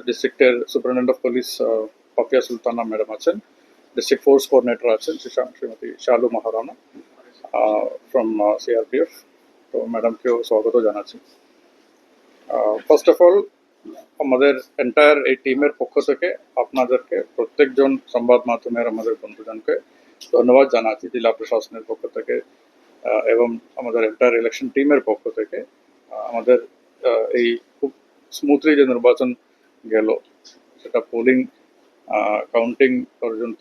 ডিস্ট্রিক্টের superintendent of police Papiya Sultana madam আছেন, district force coordinator আছেন শ্রীমতী শালু মহারানা ফ্রম সিআরপিএফ। তো ম্যাডামকেও স্বাগত জানাচ্ছি। ফার্স্ট অফ অল আমাদের এন্টায়ার এই টিমের পক্ষ থেকে আপনাদেরকে প্রত্যেকজন সংবাদ মাধ্যমের আমাদের বন্ধুজনকে ধন্যবাদ জানাচ্ছি জেলা প্রশাসনের পক্ষ থেকে এবং আমাদের এন্টায়ার ইলেকশন টিমের পক্ষ থেকে। আমাদের এই খুব স্মুথলি যে নির্বাচন গেল, সেটা পোলিং কাউন্টিং পর্যন্ত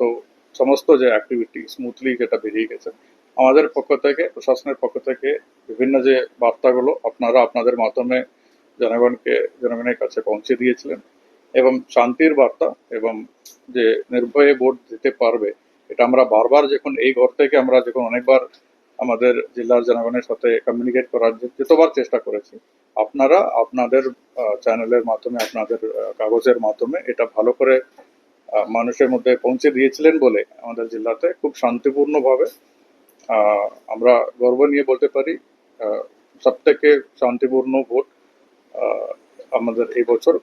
সমস্ত যে অ্যাক্টিভিটি স্মুথলি যেটা বেরিয়ে গেছে, আমাদের পক্ষ থেকে প্রশাসনের পক্ষ থেকে বিভিন্ন যে বার্তাগুলো আপনারা আপনাদের মাধ্যমে জনগণের কাছে পৌঁছে দিয়েছিলেন এবং শান্তির বার্তা এবং যে নির্ভয়ে ভোট দিতে পারবে, এটা আমরা বারবার যখন এই ঘর থেকে আমরা যখন অনেকবার আমাদের জেলার জনগণের সাথে কমিউনিকেট করার যতবার চেষ্টা করেছি, আপনারা আপনাদের চ্যানেলের মাধ্যমে আপনাদের কাগজের মাধ্যমে এটা ভালো করে মানুষের মধ্যে পৌঁছে দিয়েছিলেন বলে আমাদের জেলাতে খুব শান্তিপূর্ণভাবে আমরা গর্ব নিয়ে বলতে পারি সব থেকে শান্তিপূর্ণ ভোট আমাদের এই বছর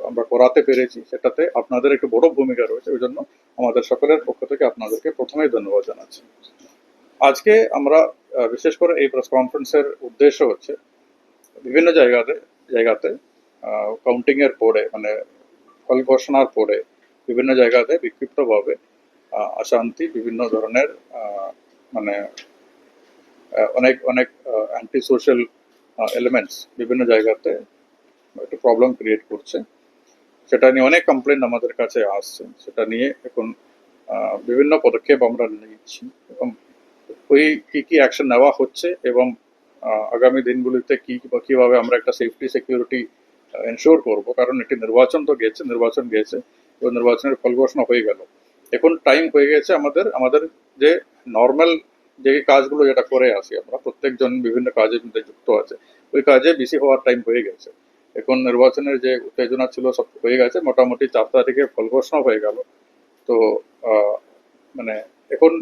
আমরা করাতে পেরেছি। সেটাতে আপনাদের একটু বড় ভূমিকা রয়েছে, ওই জন্য আমাদের সকলের পক্ষ থেকে আপনাদেরকে প্রথমেই ধন্যবাদ জানাচ্ছি। আজকে আমরা বিশেষ করে এই প্রেস কনফারেন্সের উদ্দেশ্য হচ্ছে বিভিন্ন জায়গাতে কাউন্টিং এর পরে মানে ফল ঘোষণার পরে বিভিন্ন জায়গাতে বিক্ষিপ্তভাবে অশান্তি, বিভিন্ন ধরনের মানে অনেক অনেক অ্যান্টি সোশ্যাল এলিমেন্টস বিভিন্ন জায়গাতে একটু প্রবলেম ক্রিয়েট করছে। সেটা নিয়ে অনেক কমপ্লেন আমাদের কাছে আসছে, সেটা নিয়ে এখন বিভিন্ন পদক্ষেপ আমরা নিচ্ছি এবং ওই কি অ্যাকশন নেওয়া হচ্ছে এবং আগামী দিনগুলিতে কিভাবে আমরা একটা সেফটি সিকিউরিটি এনশিওর করব। কারণ একটি নির্বাচন গেছে এবং নির্বাচনের ফল ঘোষণা হয়ে গেল। এখন টাইম হয়ে গেছে আমাদের যে নর্মাল যে কাজগুলো যেটা করে আসি আমরা, প্রত্যেকজন বিভিন্ন কাজের মধ্যে যুক্ত আছে, ওই কাজে বেশি হওয়ার টাইম হয়ে গেছে। এখন নির্বাচনের যে উত্তেজনা ছিল সব হয়ে গেছে, মোটামুটি 4 তারিখে ফল ঘোষণা হয়ে গেল। তো মানে এখন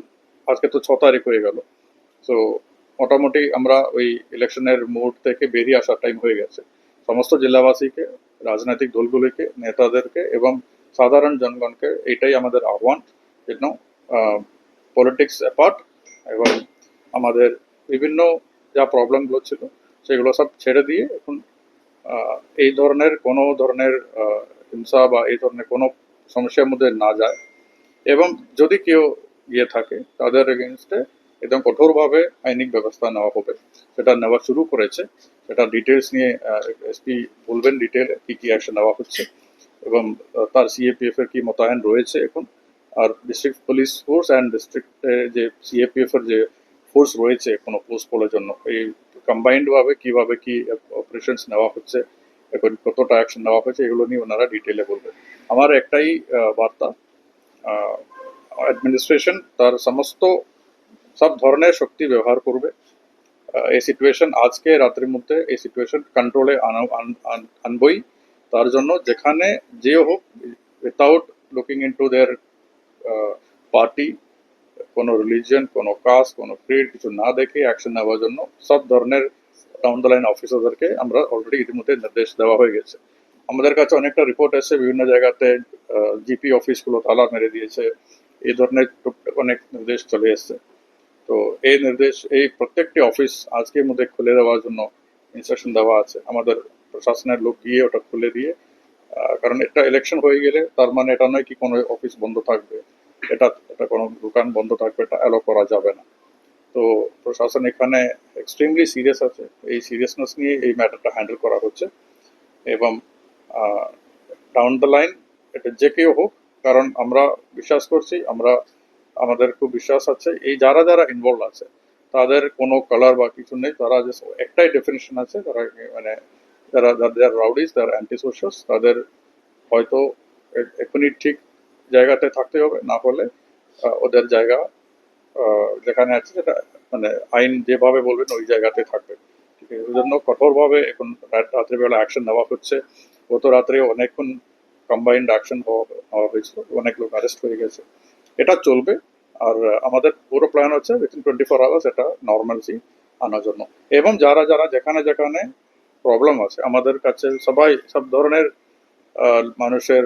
আজকে তো 6 তারিখ হয়ে গেল। তো মোটামুটি আমরা ওই ইলেকশনের মোড থেকে বেরিয়ে আসার টাইম হয়ে গেছে। সমস্ত জেলাবাসীকে, রাজনৈতিক দলগুলিকে, নেতাদেরকে এবং সাধারণ জনগণকে এটাই আমাদের আহ্বান, যেন পলিটিক্স অ্যাপার্ট এবং আমাদের বিভিন্ন যা প্রবলেমগুলো ছিল সেগুলো সব ছেড়ে দিয়ে এখন এই ধরনের কোনো ধরনের হিংসা বা এই ধরনের কোনো সমস্যার মধ্যে না যায় এবং যদি কেউ গিয়ে থাকে তাদের এগেনস্টে একদম কঠোরভাবে আইনিক ব্যবস্থা নেওয়া হবে। সেটা নেওয়া শুরু করেছে, সেটা ডিটেলস নিয়ে এসপি বলবেন ডিটেলে কি অ্যাকশন নেওয়া হচ্ছে এবং তার সিএপিএফ এর কি মোতায়েন রয়েছে এখন, আর ডিস্ট্রিক্ট পুলিশ ফোর্স অ্যান্ড ডিস্ট্রিক্টে যে সিএপিএফ এর যে ফোর্স রয়েছে কোনো পোস্ট পোলের জন্য, এই কম্বাইন্ডভাবে কিভাবে কি অপারেশনস নেওয়া হচ্ছে, এখন কতটা অ্যাকশন নেওয়া হয়েছে, এগুলো নিয়ে ওনারা ডিটেলে বলবেন। আমার একটাই বার্তা, অ্যাডমিনিস্ট্রেশন তার সব ধরনের শক্তি ব্যবহার করবে এই সিচুয়েশন আজকে রাত্রির মধ্যে এই সিচুয়েশন কন্ট্রোলে আনবই। তার জন্য যেখানে যে হোক, উইথাউট লুকিং ইনটু দেয়ার পার্টি, কোনো রিলিজিয়ন, কোনো কাস্ট, কোনো ক্রিড কিছু না দেখে অ্যাকশন নেওয়ার জন্য সব ধরনের ডাউন দ্য লাইন অফিসারদেরকে আমরা অলরেডি ইতিমধ্যে নির্দেশ দেওয়া হয়ে গেছে। আমাদের কাছে অনেকটা রিপোর্ট এসে বিভিন্ন জায়গাতে জিপি অফিসগুলো তালা মেরে দিয়েছে, এই ধরনের অনেক নির্দেশ চলে এসছে। তো এই প্রত্যেকটি অফিস আজকের মধ্যে খুলে দেওয়ার জন্য ইনস্ট্রাকশন দেওয়া আছে। আমাদের প্রশাসনের লোক গিয়ে ওটা খুলে দিয়ে, কারণ একটা ইলেকশন হয়ে গেলে তার মানে এটা নয় কি কোনো অফিস বন্ধ থাকবে, এটা কোনো দোকান বন্ধ থাকবে, এটা অ্যালো করা যাবে না। তো প্রশাসন এখানে এক্সট্রিমলি সিরিয়াস আছে, এই সিরিয়াসনেস নিয়ে এই ম্যাটারটা হ্যান্ডেল করা হচ্ছে এবং ডাউন দ্য লাইন এটা যে কেউ হোক, কারণ আমরা বিশ্বাস করছি, আমাদের খুব বিশ্বাস আছে এই যারা ইনভলভ আছে তাদের কোনো কালার বা কিছু নেই, তারা জাস্ট একটাই ডেফিনেশন আছে, তারা মানে যারা রাউডিস, যারা অ্যান্টি সোশ্যালস, তাদের হয়তো এখনই ঠিক জায়গাতে থাকতে হবে, না হলে ওদের জায়গা যেখানে আছে সেটা মানে আইন যেভাবে বলবেন ওই জায়গাতে থাকবে। ঠিক আছে, ওই জন্য কঠোরভাবে এখন রাত্রিবেলা অ্যাকশন নেওয়া হচ্ছে। গত রাত্রে অনেকক্ষণ কম্বাইন্ড অ্যাকশন হওয়া হয়েছিল, অনেক লোক অ্যারেস্ট হয়ে গেছে। এটা চলবে, আর আমাদের পুরো প্ল্যান হচ্ছে উইথিন 24 আওয়ার্স এটা নর্মালসি আনার জন্য। এবং যারা যেখানে প্রবলেম আছে আমাদের কাছে সব ধরনের মানুষের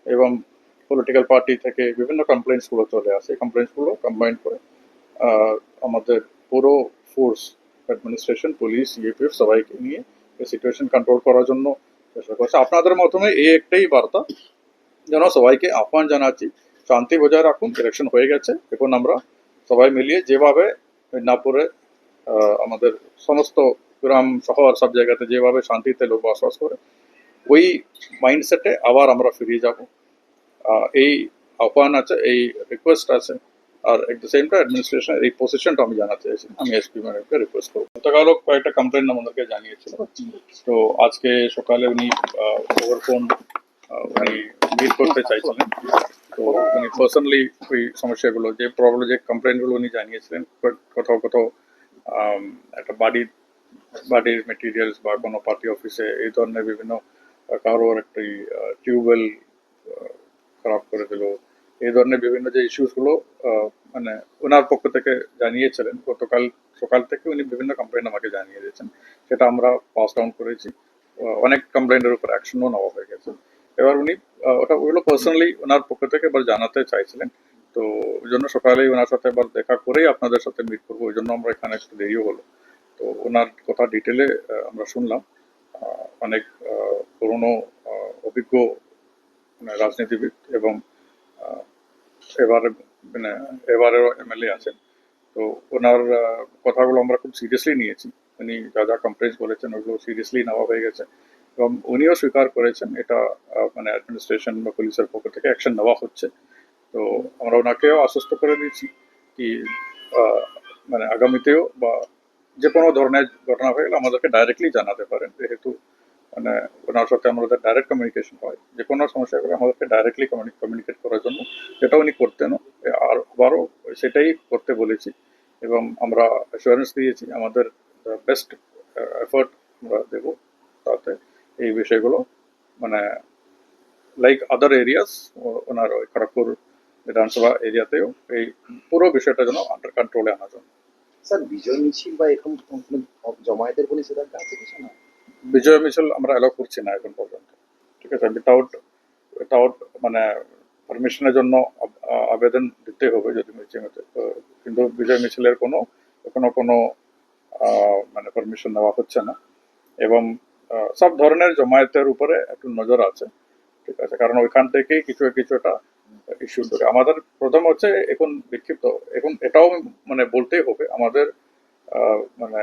এবং পলিটিক্যাল পার্টি থেকে বিভিন্ন কমপ্লেন্টসগুলো চলে আসে। এই কমপ্লেন্টসগুলো কম্বাইন করে আমাদের পুরো ফোর্স, অ্যাডমিনিস্ট্রেশন, পুলিশ, ইএপিএফ সবাইকে নিয়ে এই সিচুয়েশন কন্ট্রোল করার জন্য চেষ্টা করছে। আপনাদের মাধ্যমে এই একটাই বার্তা, যেন সবাইকে আহ্বান জানাচ্ছি, শান্তি বজায় রাখুন। ইলেকশন হয়ে গেছে, এখন আমরা সবাই মিলিয়ে যেভাবে মিদনাপুরে আমাদের সমস্ত গ্রাম শহর সব জায়গাতে যেভাবে শান্তিতে লোক বসবাস করে, ওই মাইন্ডসেটে আবার আমরা ফিরে যাব। এই আহ্বান আছে, এই রিকোয়েস্ট আছে। আর এট দ্য সেম টাইম অ্যাডমিনিস্ট্রেশনের এই পজিশনটা আমি জানাতে চাইছি, আমি এসপি ম্যাডামকে রিকোয়েস্ট করবো। গতকালও কয়েকটা কমপ্লেন আমাদেরকে জানিয়েছিল, তো আজকে সকালে উনি ওভার ফোন উনি মিট করতে চাইছিলেন। তো উনি পার্সোনালি ওই সমস্যাগুলো, যে প্রবলেম, যে কমপ্লেনগুলো উনি জানিয়েছিলেন, কোথাও কোথাও একটা বাড়ির মেটেরিয়ালস বা কোনো পার্টি অফিসে এই ধরনের বিভিন্ন কারোর একটি টিউবওয়েল খারাপ করে দিল, এই ধরনের বিভিন্ন যে ইস্যুসগুলো মানে ওনার পক্ষ থেকে জানিয়েছিলেন। গতকাল সকাল থেকে উনি বিভিন্ন কমপ্লেন আমাকে জানিয়ে দিয়েছেন, সেটা আমরা পাস ডাউন করেছি। অনেক কমপ্লেনের উপর অ্যাকশনও নেওয়া হয়ে গেছে। এবার উনি ওগুলো পার্সোনালি ওনার পক্ষ থেকে এবার জানাতে চাইছিলেন। তো ওই জন্য সকালেই ওনার সাথে এবার দেখা করেই আপনাদের সাথে মিট করবো, ওই জন্য আমরা এখানে একটু দেরিও হলো। তো ওনার কথা ডিটেলে আমরা শুনলাম। অনেক পুরনো অভিজ্ঞ রাজনীতিবিদ এবং এবারেও এমএলএ আছেন। তো ওনার কথাগুলো আমরা খুব সিরিয়াসলি নিয়েছি। উনি যা যা কমপ্লেন্স বলেছেন ওগুলো সিরিয়াসলি নেওয়া হয়ে গেছে, এবং উনিও স্বীকার করেছেন এটা মানে অ্যাডমিনিস্ট্রেশন বা পুলিশের পক্ষ থেকে অ্যাকশন নেওয়া হচ্ছে। তো আমরা ওনাকেও আশ্বস্ত করে দিচ্ছি কি মানে আগামীতেও বা যে কোনো ধরনের ঘটনা হয়ে গেলে আমাদেরকে ডাইরেক্টলি জানাতে পারেন, যেহেতু মানে ওনার সাথে আমাদের ডাইরেক্ট কমিউনিকেশন হয়। যে কোনো সমস্যা হলে আমাদেরকে ডাইরেক্টলি কমিউনিকেট করার জন্য, যেটা উনি করতেনও, আর আবারও সেটাই করতে বলেছি। এবং আমরা অ্যাসুরেন্স দিয়েছি আমাদের বেস্ট এফোর্ট আমরা দেবো, তাতে এই বিষয়গুলো মানে লাইক আদার এরিয়াস, ওনার ওই খড়গপুর বিধানসভা এরিয়াতেও এই পুরো বিষয়টা যেন আন্ডার কন্ট্রোলে আনা যায়। স্যার, বিজয় মিছিল বা এরকম জমায়েতের কোনো নিষেধাজ্ঞা আছে কিছু না? বিজয় মিছিল আমরা অ্যালাউ করছি না এখন পর্যন্ত, ঠিক আছে। উইথাউট মানে পারমিশনের জন্য আবেদন দিতে হবে যদি মিছিল, কিন্তু বিজয় মিছিলের কোনো মানে পারমিশন নেওয়া হচ্ছে না। এবং সব ধরনের জমায়েতের উপরে একটু নজর আছে, ঠিক আছে, কারণ ওইখান থেকেই কিছুটা ইস্যু করে। আমাদের প্রথম হচ্ছে এখন বিক্ষিপ্ত, এখন এটাও মানে বলতেই হবে আমাদের মানে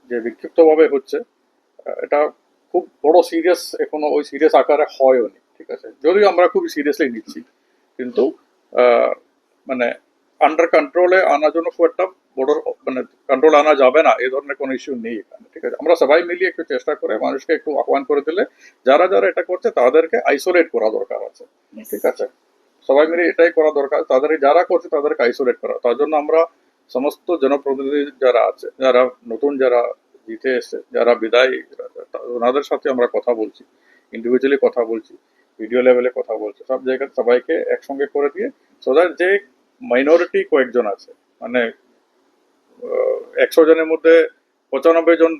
যে বিক্ষিপ্তভাবে হচ্ছে, এটা খুব বড় সিরিয়াস, এখনো ওই সিরিয়াস আকারে হয়নি, ঠিক আছে। যদিও আমরা খুব সিরিয়াসলি নিচ্ছি, কিন্তু মানে আন্ডার কন্ট্রোলে আনার জন্য খুব একটা বড় মানে কন্ট্রোল আনা যাবে না, এই ধরনের কোনো ইস্যু নেই এখানে, ঠিক আছে। আমরা সবাই মিলিয়ে একটু চেষ্টা করে মানুষকে একটু আহ্বান করে দিলে, যারা যারা এটা করছে তাদেরকে আইসোলেট করা দরকার আছে, ঠিক আছে। সবাই মিলে এটাই করা দরকার, তাদের যারা করছে তাদেরকে আইসোলেট করা। তার জন্য আমরা সমস্ত জনপ্রতিনিধি যারা আছে, যারা নতুন যারা জিতে এসছে, যারা বিদায়, ওনাদের সাথে আমরা কথা বলছি, ইন্ডিভিজুয়ালি কথা বলছি, ভিডিও লেভেলে কথা বলছি, সব জায়গায় সবাইকে একসঙ্গে করে দিয়ে, সো দ্যাট যে মাইনরিটি কয়েকজন আছে, মানে 100 জনের মধ্যে 95 জন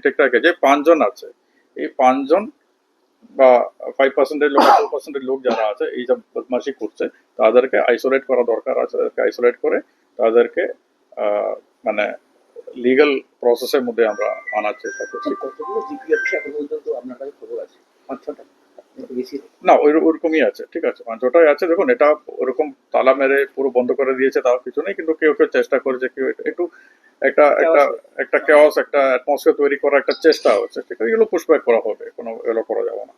ঠিকঠাক, যে 5 জন আছে, এই 5 জন বা 5% লোক, 2% লোক যারা আছে এই সব বদমাশি করছে, তাদেরকে আইসোলেট করা দরকার আছে। তাদেরকে আইসোলেট করে তাদেরকে মানে লিগ্যাল প্রসেসের মধ্যে আমরা আনার চেষ্টা করছি। কতগুলো জিপিএফ এখন পর্যন্ত আপনার কাছে খবর আছে? 5-6টা বেশি না, ওইরকমই আছে, ঠিক আছে, 5-6টাই আছে। দেখুন, এটা ওরকম তালা মেরে পুরো বন্ধ করে দিয়েছে তাও কিছু নেই, কিন্তু কেউ কেউ চেষ্টা করেছে, কেউ একটু একটা কেওয়াস, একটা অ্যাটমসফিয়ার তৈরি করার একটা চেষ্টা হচ্ছে, ঠিক আছে। এগুলো পুশব্যাক করা হবে, কোনো এগুলো করা যাবে না।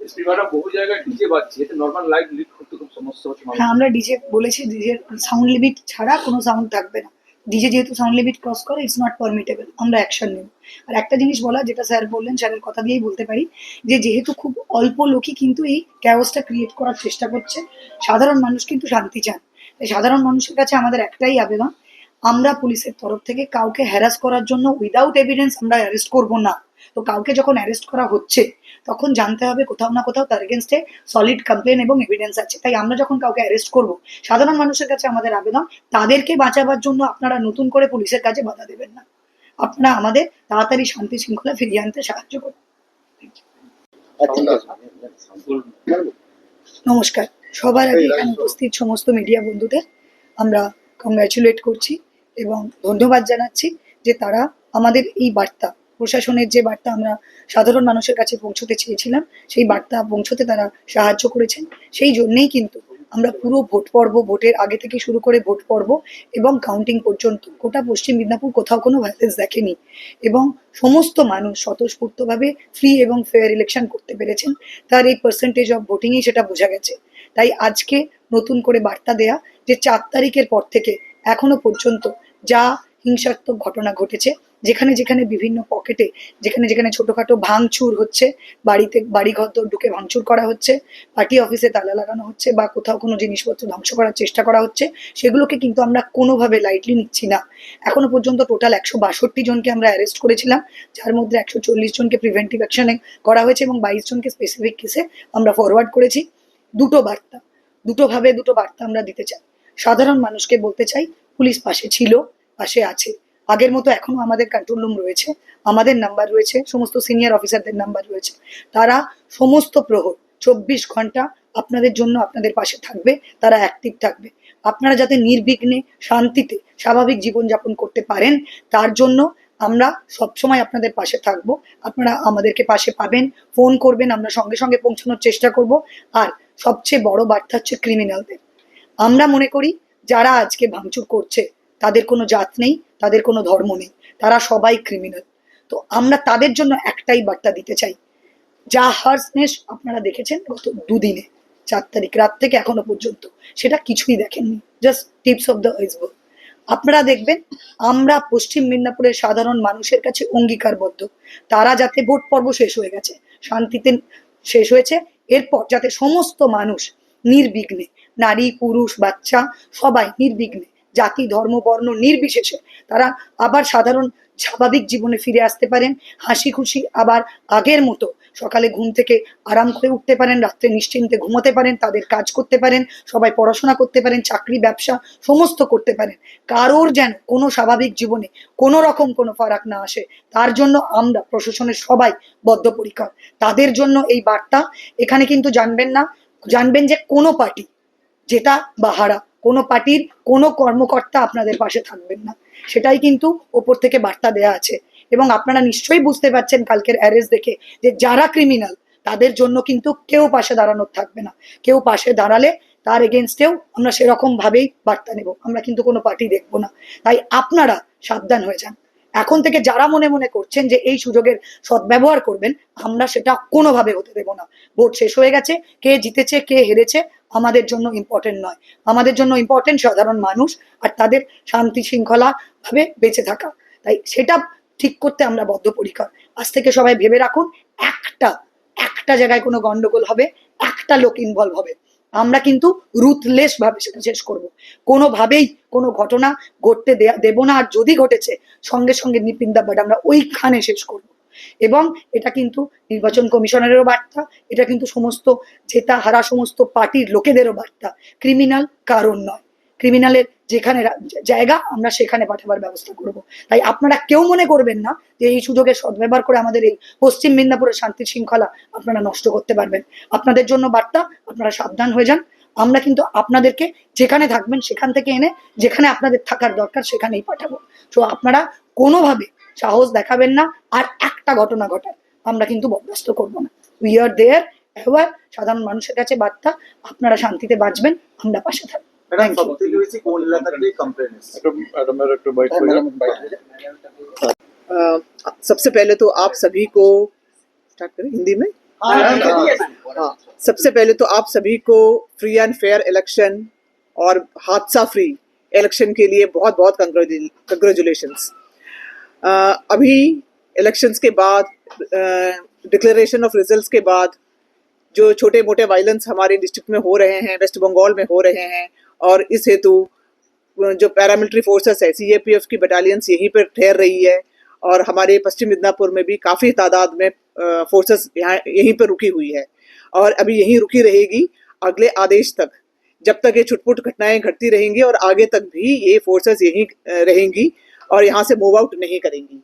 এসপি ম্যাডাম, বহু জায়গায় ডিজে বাজছে, এতে নর্মাল লাইট লিড করতে খুব সমস্যা হচ্ছে। হ্যাঁ, আমরা ডিজে বলেছি, ডিজে সাউন্ড লিমিট ছাড়া কোনো সাউন্ড থাকবে না। ডিজে যেহেতু সাউন্ড লিমিট ক্রস করে, ইটস নট পারমিটেবল, আমরা অ্যাকশন নেব। আর একটা জিনিস বলা, যেটা স্যার বললেন, স্যারের কথা দিয়েই বলতে পারি, যে যেহেতু খুব অল্প লোকই কিন্তু এই ক্যাওসটা ক্রিয়েট করার চেষ্টা করছে, সাধারণ মানুষ কিন্তু শান্তি চান। তাই সাধারণ মানুষের কাছে আমাদের একটাই আবেদন, আমরা পুলিশের তরফ থেকে কাউকে হ্যারাস করার জন্য উইদাউট এভিডেন্স আমরা অ্যারেস্ট করব না। তো কাউকে যখন অ্যারেস্ট করা হচ্ছে, তখন জানতে হবে কোথাও না কোথাও তার এগেনস্টে সলিড কমপ্লেন এবং এভিডেন্স আছে। তাই আমরা যখন কাউকে অ্যারেস্ট করব, সাধারণ মানুষের কাছে আমাদের আবেদন, তাদেরকে বাঁচাবার জন্য আপনারা নতুন করে পুলিশের কাছে বাধা দেবেন না। আপনারা আমাদের তাড়াতাড়ি শান্তি শৃঙ্খলা ফিরিয়ে আনতে সাহায্য করুন। নমস্কার, সবার আগে এখানে উপস্থিত সমস্ত মিডিয়া বন্ধুদের আমরা কংগ্রাচুলেট করছি এবং ধন্যবাদ জানাচ্ছি যে তারা আমাদের এই বার্তা, প্রশাসনের যে বার্তা আমরা সাধারণ মানুষের কাছে পৌঁছতে চেয়েছিলাম সেই বার্তা পৌঁছতে তারা সাহায্য করেছেন। সেই জন্যেই কিন্তু আমরা পুরো ভোট পর্ব, ভোটের আগে থেকে শুরু করে ভোট পর্ব এবং কাউন্টিং পর্যন্ত গোটা পশ্চিম মিদনাপুর কোথাও কোনো ভায়োলেন্স দেখেনি এবং সমস্ত মানুষ স্বতঃস্ফূর্তভাবে ফ্রি এবং ফেয়ার ইলেকশন করতে পেরেছেন। তার এই পার্সেন্টেজ অফ ভোটিংয়েই সেটা বোঝা গেছে। তাই আজকে নতুন করে বার্তা দেয়া যে ৪ তারিখের পর থেকে এখনো পর্যন্ত যা হিংসাত্মক ঘটনা ঘটেছে, যেখানে যেখানে বিভিন্ন পকেটে, যেখানে যেখানে ছোটোখাটো ভাঙচুর হচ্ছে, বাড়িতে বাড়িঘর ঢুকে ভাঙচুর করা হচ্ছে, পার্টি অফিসে তালা লাগানো হচ্ছে বা কোথাও কোনো জিনিসপত্র ধ্বংস করার চেষ্টা করা হচ্ছে, সেগুলোকে কিন্তু আমরা কোনোভাবে লাইটলি নিচ্ছি না। এখনো পর্যন্ত টোটাল ১৬২ জনকে আমরা অ্যারেস্ট করেছিলাম, যার মধ্যে ১৪০ জনকে প্রিভেন্টিভ অ্যাকশনে করা হয়েছে এবং ২২ জনকে স্পেসিফিক কেসে আমরা ফরওয়ার্ড করেছি। দুটো বার্তা আমরা দিতে চাই। সাধারণ মানুষকে বলতে চাই, পুলিশ পাশে ছিল, পাশে আছে। আগের মতো এখনো আমাদের কন্ট্রোল রুম রয়েছে, আমাদের নাম্বার রয়েছে, সমস্ত সিনিয়র অফিসারদের নাম্বার রয়েছে। তারা সমস্ত প্রহর ২৪ ঘন্টা আপনাদের জন্য আপনাদের পাশে থাকবে, তারা অ্যাক্টিভ থাকবে। আপনারা যাতে নির্বিঘ্নে শান্তিতে স্বাভাবিক জীবনযাপন করতে পারেন, তার জন্য আমরা সবসময় আপনাদের পাশে থাকবো। আপনারা আমাদেরকে পাশে পাবেন, ফোন করবেন, আমরা সঙ্গে সঙ্গে পৌঁছানোর চেষ্টা করব। আর সবচেয়ে বড় বার্তা হচ্ছে ক্রিমিনালদের। আমরা মনে করি যারা আজকে ভাঙচুর করছে তাদের কোনো জাত নেই, তাদের কোনো ধর্ম নেই, তারা সবাই ক্রিমিনাল। তো আমরা তাদের জন্য একটাই বার্তা দিতে চাই, যা হার্সনেস আপনারা দেখেছেন গত দুদিনে, ৪ তারিখ রাত থেকে এখনো পর্যন্ত, সেটা কিছুই দেখেননি, just tips of the iceberg. আপনারা দেখবেন আমরা পশ্চিম মিদনাপুরের সাধারণ মানুষের কাছে অঙ্গীকারবদ্ধ, তারা যাতে ভোট পর্ব শেষ হয়ে গেছে, শান্তিতে শেষ হয়েছে, এরপর যাতে সমস্ত মানুষ নির্বিঘ্নে, নারী পুরুষ বাচ্চা সবাই নির্বিঘ্নে, জাতি ধর্ম বর্ণ নির্বিশেষে তারা আবার সাধারণ স্বাভাবিক জীবনে ফিরে আসতে পারেন, হাসি খুশি আবার আগের মতো সকালে ঘুম থেকে আরাম করে উঠতে পারেন, রাত্রে নিশ্চিন্তে ঘুমোতে পারেন, তাদের কাজ করতে পারেন, সবাই পড়াশোনা করতে পারেন, চাকরি ব্যবসা সমস্ত করতে পারেন। কারোর যেন কোনো স্বাভাবিক জীবনে কোনো রকম কোনো ফারাক না আসে, তার জন্য আমরা প্রশাসনের সবাই বদ্ধপরিকর। তাদের জন্য এই বার্তা। এখানে কিন্তু জানবেন যে কোনো পার্টি জেতা বা হারা, কোনো পার্টির কোনো কর্মকর্তা আপনাদের পাশে থাকবেন না, সেটাই কিন্তু ওপর থেকে বার্তা দেয়া আছে। এবং আপনারা নিশ্চয়ই বুঝতে পারছেন কালকের অ্যারেস্ট দেখে যে যারা ক্রিমিনাল তাদের জন্য কিন্তু কেউ পাশে দাঁড়ানোর থাকবে না। কেউ পাশে দাঁড়ালে তার এগেনস্টেও আমরা সেরকম ভাবেই বার্তা নেব, আমরা কিন্তু কোনো পার্টি দেখবো না। তাই আপনারা সাবধান হয়ে যান। এখন থেকে যারা মনে মনে করছেন যে এই সুযোগের সদ্ব্যবহার করবেন, আমরা সেটা কোনোভাবে হতে দেব না। ভোট শেষ হয়ে গেছে, কে জিতেছে কে হেরেছে আমাদের জন্য ইম্পর্টেন্ট নয়। আমাদের জন্য ইম্পর্টেন্ট সাধারণ মানুষ আর তাদের শান্তি শৃঙ্খলা ভাবে বেঁচে থাকা। তাই সেটা ঠিক করতে আমরা বদ্ধপরিকর। আজ থেকে সবাই ভেবে রাখুন, একটা জায়গায় কোনো গন্ডগোল হবে, একটা লোক ইনভলভ হবে, আমরা কিন্তু রুথলেস ভাবে সেটা শেষ করব। কোনোভাবেই কোনো ঘটনা ঘটতে দেব না, আর যদি ঘটেছে সঙ্গে সঙ্গে নিপিন্দাবাদ আমরা ওইখানে শেষ করব। এবং এটা কিন্তু নির্বাচন কমিশনারেরও বার্তা, এটা কিন্তু সমস্ত জেতা হারা সমস্ত পার্টির লোকেদেরও বার্তা। ক্রিমিনাল কারণ নয়, ক্রিমিনালের যেখানে জায়গা আমরা সেখানে পাঠাবার ব্যবস্থা করব। তাই আপনারা কেউ মনে করবেন না যে এই সুযোগের সদ্ব্যবহার করে আমাদের এই পশ্চিম মিদনাপুরের শান্তি শৃঙ্খলা আপনারা নষ্ট করতে পারবেন। আপনাদের জন্য বার্তা, আপনারা সাবধান হয়ে যান। আমরা কিন্তু আপনাদেরকে যেখানে থাকবেন সেখান থেকে এনে যেখানে আপনাদের থাকার দরকার সেখানেই পাঠাবো। তো আপনারা কোনোভাবে সাহস দেখাবেন না, আর একটা ঘটনা ঘটায় আমরা কিন্তু বরদাস্ত করবো না। উই আর দেয়ার। এবার সাধারণ মানুষের কাছে বার্তা, আপনারা শান্তিতে বাঁচবেন, আমরা পাশে থাকবো। ম্যাডাম সবথেকে বেশি কোন এলাকাতে কমপ্লেন এসেছে? একটু বাইট করে যান। सबसे पहले तो आप सभी को स्टार्ट करें हिंदी में। हाँ, सबसे पहले तो आप सभी को फ्री एंड फेयर इलेक्शन और हादसा फ्री इलेक्शन के लिए बहुत बहुत कंग्रेचुलेशंस। अभी इलेक्शंस के बाद, डिक्लेरेशन ऑफ रिजल्ट्स के बाद जो छोटे मोटे वायलेंस हमारे डिस्ट्रिक्ट में हो रहे हैं, वेस्ट बंगाल में हो रहे हैं, और इस हेतु जो पैरामिलिट्री फोर्सेस है, सीएपीएफ की बटालियंस यहीं पर ठहर रही है, और हमारे पश्चिम मिदनापुर में भी काफ़ी तादाद में फोर्सेस यहाँ यहीं पर रुकी हुई है, और अभी यहीं रुकी रहेगी अगले आदेश तक, जब तक ये छुटपुट घटनाएं घटती रहेंगी, और आगे तक भी ये फोर्सेस यहीं रहेंगी और यहाँ से मूव आउट नहीं करेंगी।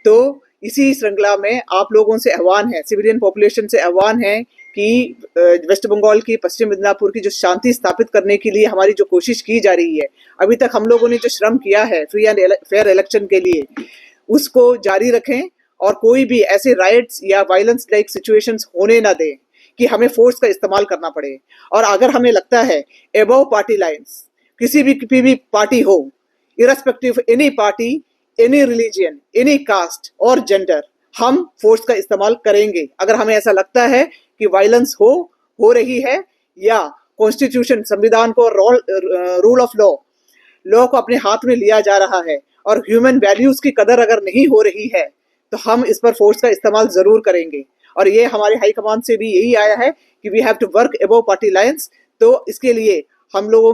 तो इसी श्रृंखला में आप लोगों से आह्वान है, सिविलियन पॉपुलेशन से आह्वान है कि वेस्ट बंगाल की, पश्चिम मिदनापुर की जो शांति स्थापित करने के लिए हमारी जो कोशिश की जा रही है, अभी तक हम लोगों ने जो श्रम किया है फ्री एंड फेयर इलेक्शन के लिए, उसको जारी रखें और कोई भी ऐसे राइट्स या वायलेंस लाइक सिचुएशंस होने ना दें कि हमें फोर्स का इस्तेमाल करना पड़े। और अगर हमें लगता है एबव पार्टी लाइन्स, किसी भी पार्टी हो, irrespective any party, any religion, any caste और जेंडर, हम फोर्स का इस्तेमाल करेंगे। अगर हमें ऐसा लगता है कि वायलेंस हो रही है या कॉन्स्टिट्यूशन, संविधान को, रूल ऑफ लॉ को अपने हाथ में लिया जा रहा है और ह्यूमन वैल्यूज की कदर अगर नहीं हो रही है, तो हम इस पर फोर्स का इस्तेमाल जरूर करेंगे। और ये हमारे हाई कमान से भी यही आया है कि we have to work above party lines. तो इसके लिए हम लोगों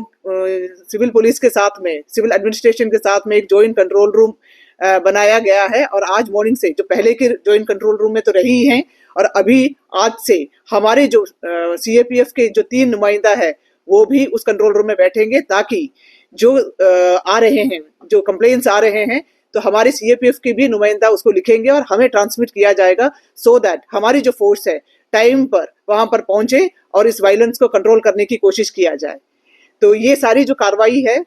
सिविल पुलिस के साथ में, सिविल एडमिनिस्ट्रेशन के साथ में एक जॉइंट कंट्रोल रूम बनाया गया है। और आज मॉर्निंग से, जो पहले के जॉइंट कंट्रोल रूम में तो रही हैं, और अभी आज से हमारे जो CAPF के जो 3 नुमाइंदा है, वो भी उस कंट्रोल रूम में बैठेंगे, ताकि जो आ रहे हैं, जो कंप्लेंट्स आ रहे हैं, तो हमारे CAPF के भी नुमाइंदा उसको लिखेंगे और हमें ट्रांसमिट किया जाएगा, सो दैट हमारी जो फोर्स है टाइम पर वहां पर पहुंचे और इस वायलेंस को कंट्रोल करने की कोशिश किया जाए। तो ये सारी जो कार्रवाई है,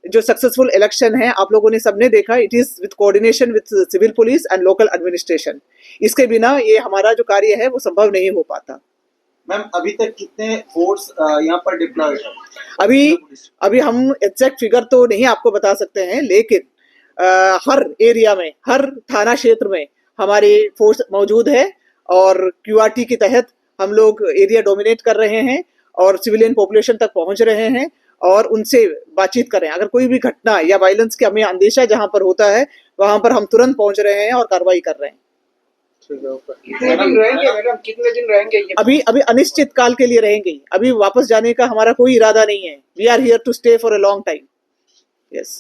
जो सक्सेसफुल इलेक्शन है, आप लोगों ने सबने देखा, it is with coordination with civil police and local administration. इसके बिना ये हमारा जो कार्य है वो संभव नहीं हो पाता। मैम, अभी तक कितने फोर्स यहाँ पर डिप्लॉयड है? अभी हम एग्जैक्ट फिगर तो नहीं आपको बता सकते हैं, लेकिन हर एरिया में, हर थाना क्षेत्र में हमारे फोर्स मौजूद है और QRT के तहत हम लोग एरिया डोमिनेट कर रहे हैं और सिविलियन पॉपुलेशन तक पहुंच रहे हैं और उनसे बातचीत कर रहे हैं। अगर कोई भी घटना या वायलेंस का हमें अंदेशा जहां पर होता है, वहां पर हम तुरंत पहुंच रहे हैं और कार्रवाई कर रहे हैं। कितने दिन रहेंगे ये? अभी अनिश्चित काल के लिए रहेंगे। अभी वापस जाने का हमारा कोई इरादा नहीं है। We are here to stay for a long time. Yes,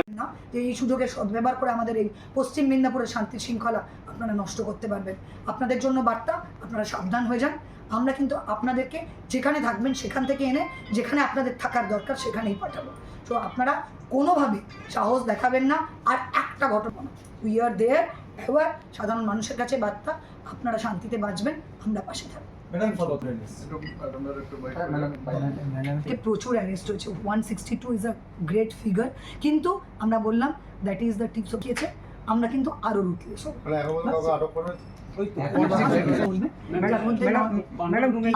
না যে এই সুযোগের সদ্ব্যবহার করে আমাদের এই পশ্চিম মেদিনীপুরের শান্তি শৃঙ্খলা আপনারা নষ্ট করতে পারবেন। আপনাদের জন্য বার্তা, আপনারা সাবধান হয়ে যান। আমরা কিন্তু আপনাদেরকে যেখানে থাকবেন সেখান থেকে এনে যেখানে আপনাদের থাকার দরকার সেখানেই পাঠাবো। তো আপনারা কোনোভাবে সাহস দেখাবেন না। আর একটা ঘটনা, উই আর দেয়ার এবার সাধারণ মানুষের কাছে বার্তা, আপনারা শান্তিতে বাঁচবেন, আমরা পাশে থাকবো। প্রচুর অ্যারেস্ট হয়েছে, 162 ইজ আ গ্রেট ফিগার। কিন্তু আমরা বললাম দ্যাট ইজ দ্য টিপস দিয়েছে, আমরা কিন্তু আরো রুটলেস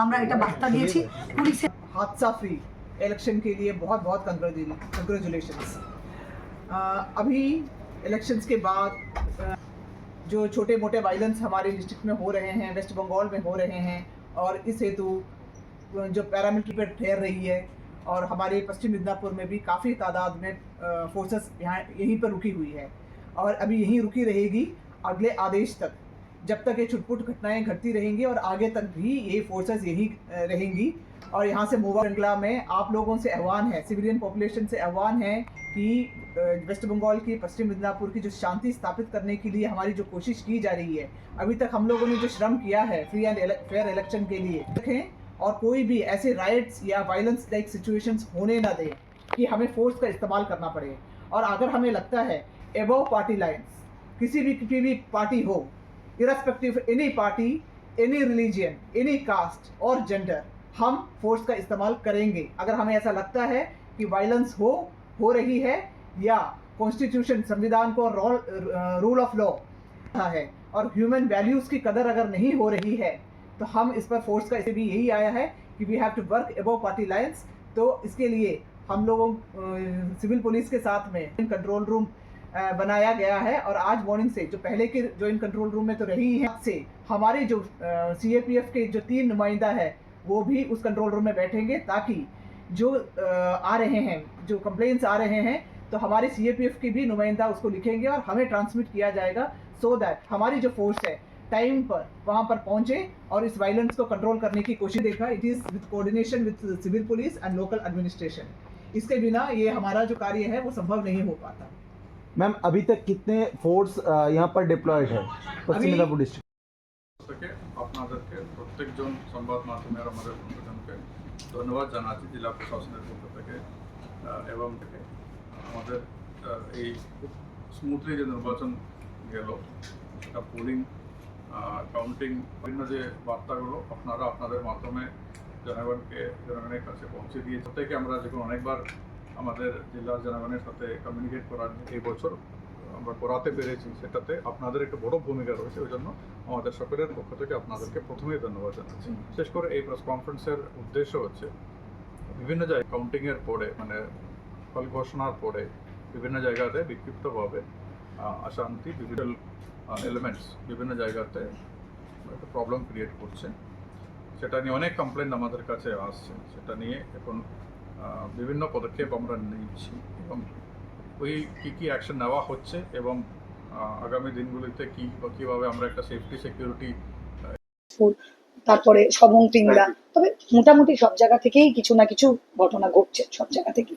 আমরা এটা বার্তা দিয়েছি পুলিশে। हादसा फ्री इलेक्शन के लिए बहुत बहुत कंग्रेचुलेशंस। अभी इलेक्शंस के बाद जो छोटे मोटे वायलेंस हमारे डिस्ट्रिक्ट में हो रहे हैं, वेस्ट बंगाल में हो रहे हैं, और इस हेतु जो पैरामिलिट्री पर ठहर रही है और हमारे पश्चिम मिदनापुर में भी काफ़ी तादाद में फोर्सेस यहाँ यहीं पर रुकी हुई है और अभी यहीं रुकी रहेगी अगले आदेश तक, जब तक ये छुटपुट घटनाएं घटती रहेंगी और आगे तक भी ये फोर्सेस यहीं रहेंगी। और यहाँ से मूव श्रृंखला में आप लोगों से आह्वान है, सिविलियन पॉपुलेशन से आह्वान है कि वेस्ट बंगाल की, पश्चिम मिदनापुर की जो शांति स्थापित करने के लिए हमारी जो कोशिश की जा रही है, अभी तक हम लोगों ने जो श्रम किया है फ्री एंड फेयर इलेक्शन के लिए, रखें और कोई भी ऐसे राइट्स या वायलेंस लाइक सिचुएशंस होने ना दें कि हमें फोर्स का इस्तेमाल करना पड़े। और अगर हमें लगता है एबव पार्टी लाइन्स, किसी भी पार्टी हो, irrespective any party, any religion, any caste और जेंडर, हम फोर्स का इस्तेमाल करेंगे। अगर हमें ऐसा लगता है कि वायलेंस हो रही है या कॉन्स्टिट्यूशन, संविधान को, रूल ऑफ लॉ है और ह्यूमन वैल्यूज की कदर अगर नहीं हो रही है, तो हम इस पर फोर्स का इसे भी यही आया है कि we have to work above party lines. तो इसके लिए हम लोगों सिविल पुलिस के साथ में कंट्रोल रूम बनाया गया है और आज मॉर्निंग से, जो पहले के जॉइंट कंट्रोल रूम में तो रही है, से हमारे जो CAPF के जो 3 नुमाइंदा है, वो भी उस कंट्रोल रूम में बैठेंगे, ताकि जो आ रहे हैं, जो कंप्लेंट्स आ रहे हैं, तो हमारे CAPF के भी नुमाइंदा उसको लिखेंगे और हमें ट्रांसमिट किया जाएगा, सो दैट हमारी जो फोर्स है टाइम पर वहां पर पहुंचे और इस वायलेंस को कंट्रोल करने की कोशिश। देखा, it is with coordination with civil police and local administration. इसके बिना ये हमारा जो कार्य है वो संभव नहीं हो पाता। मैम, अभी तक कितने फोर्स यहाँ पर डिप्लॉयड है पश्चिम मिदनापुर डिस्ट्रिक्ट? থেকে আপনাদেরকে প্রত্যেকজন সংবাদ মাধ্যমের আমাদের বন্ধুজনকে ধন্যবাদ জানাচ্ছি জেলা প্রশাসনের পক্ষ থেকে এবং আমাদের এই স্মুথলি যে নির্বাচন গেল সেটা পোলিং, কাউন্টিং, বিভিন্ন যে বার্তাগুলো আপনারা আপনাদের মাধ্যমে জনগণের কাছে পৌঁছে দিয়ে থেকে আমরা যখন অনেকবার আমাদের জেলার জনগণের সাথে কমিউনিকেট করার এই বছর আমরা করাতে পেরেছি, সেটাতে আপনাদের একটা বড় ভূমিকা রয়েছে। ওই জন্য আমাদের সকলের পক্ষ থেকে আপনাদেরকে প্রথমেই ধন্যবাদ জানাচ্ছি। বিশেষ করে এই প্রেস কনফারেন্সের উদ্দেশ্য হচ্ছে বিভিন্ন জায়গায় কাউন্টিংয়ের পরে, মানে ফল ঘোষণার পরে বিভিন্ন জায়গাতে বিক্ষিপ্তভাবে অশান্তি, বিভিন্ন এলিমেন্টস বিভিন্ন জায়গাতে একটা প্রবলেম ক্রিয়েট করছে। সেটা নিয়ে অনেক কমপ্লেন আমাদের কাছে আসছে। সেটা নিয়ে এখন বিভিন্ন পদক্ষেপ আমরা নিচ্ছি এবং ওই কী অ্যাকশন নেওয়া হচ্ছে এবং আগামী দিনগুলিতে কীভাবে আমরা একটা সেফটি সিকিউরিটি তারপরে সবং টিংলা, তবে মোটামুটি সব জায়গা থেকেই কিছু না কিছু ঘটনা ঘটছে, সব জায়গা থেকে।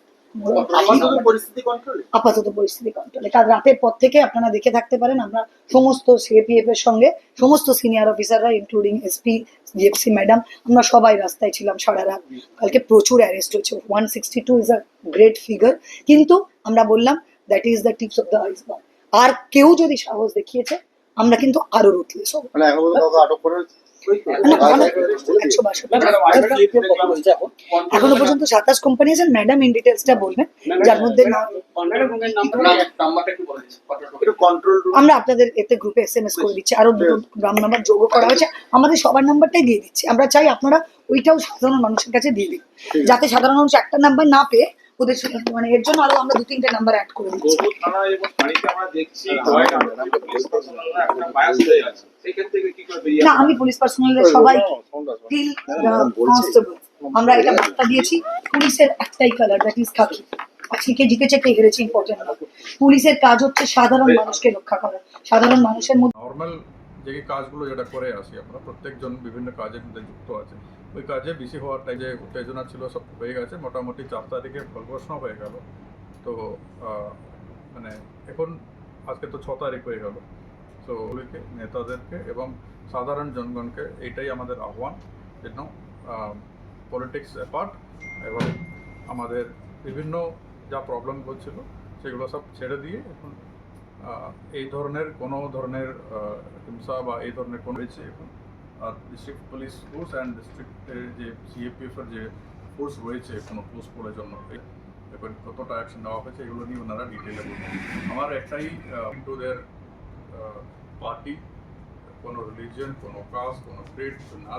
পরিস্থিতি কন্ট্রোলে আপাতত পরিস্থিতি কন্ট্রোলে। কাল রাতের পর থেকে আপনারা দেখে থাকতে পারেন, আমরা সমস্ত সিএপিএফ এর সঙ্গে সমস্ত সিনিয়র অফিসাররা ইনক্লুডিং এসপি, জিএফসি ম্যাডাম, আমরা সবাই রাস্তায় ছিলাম সারা রাত। কালকে প্রচুর অ্যারেস্ট হয়েছে, 162 ইজ আ গ্রেট ফিগার। কিন্তু আমরা বললাম that is the tips of the iceberg. আর কেউ যদি সাহস দেখিয়েছে আমরা কিন্তু আরো রুটলেস হবো। মানে এখন পর্যন্ত আটক করে এখনো পর্যন্ত 27 কোম্পানি আছে। ম্যাডাম ইন ডিটেলসটা বলবেন, যার মধ্যে কন্ট্রোল আমরা আপনাদের এতে গ্রুপে এসএমএস করে দিচ্ছি, আরো দুটো গ্রাম নাম্বার যোগ করা হয়েছে, আমাদের সবার নাম্বারটাই দিয়ে দিচ্ছি। আমরা চাই আপনারা ওইটাও সাধারণ মানুষের কাছে দিয়ে দিন, যাতে সাধারণ মানুষ একটা নাম্বার না পেয়ে ওদের মানে এর জন্য আরো আমরা 2-3টে নাম্বার অ্যাড করে দিচ্ছি। না, আমি পুলিশ পার্সোনালের সবাই টিল কনস্টেবল আমরা এটা বার্তা দিয়েছি। পুলিশের একটাই কালার, দ্যাট ইজ খাকি। আজকে কে জিতেছে কে হেরেছে ইম্পর্টেন্ট না, পুলিশের কাজ হচ্ছে সাধারণ মানুষকে রক্ষা করা, সাধারণ মানুষের মধ্যে নর্মাল যে কাজগুলো যেটা করে আসি আমরা, প্রত্যেকজন বিভিন্ন কাজের মধ্যে যুক্ত আছে। ওই কাজে বেশি হওয়ারটাই যে উত্তেজনা ছিল সব হয়ে গেছে। মোটামুটি 4 তারিখে ফল ঘোষণা হয়ে গেল। তো মানে এখন আজকে তো 6 তারিখ হয়ে গেল। তো ওইকে নেতাদেরকে এবং সাধারণ জনগণকে এটাই আমাদের আহ্বান, যেন পলিটিক্স অ্যাপার্ট এবং আমাদের বিভিন্ন যা প্রবলেম হচ্ছিল সেগুলো সব ছেড়ে দিয়ে এখন এই ধরনের কোনো ধরনের হিংসা বা এই ধরনের কোনো হয়েছে এখন। আর ডিস্ট্রিক্ট পুলিশ ফোর্স অ্যান্ড ডিস্ট্রিক্টের যে সিএপিএফের যে ফোর্স রয়েছে কোনো পোস্ট করার জন্য, এখন কতটা অ্যাকশন নেওয়া হয়েছে এগুলো নিয়ে ওনারা ডিটেলে বলবেন। আমার একটাই টু দেয়ার পার্টি, কোনো রিলিজিয়ন, কোনো কাস্ট, কোনো ক্রিড না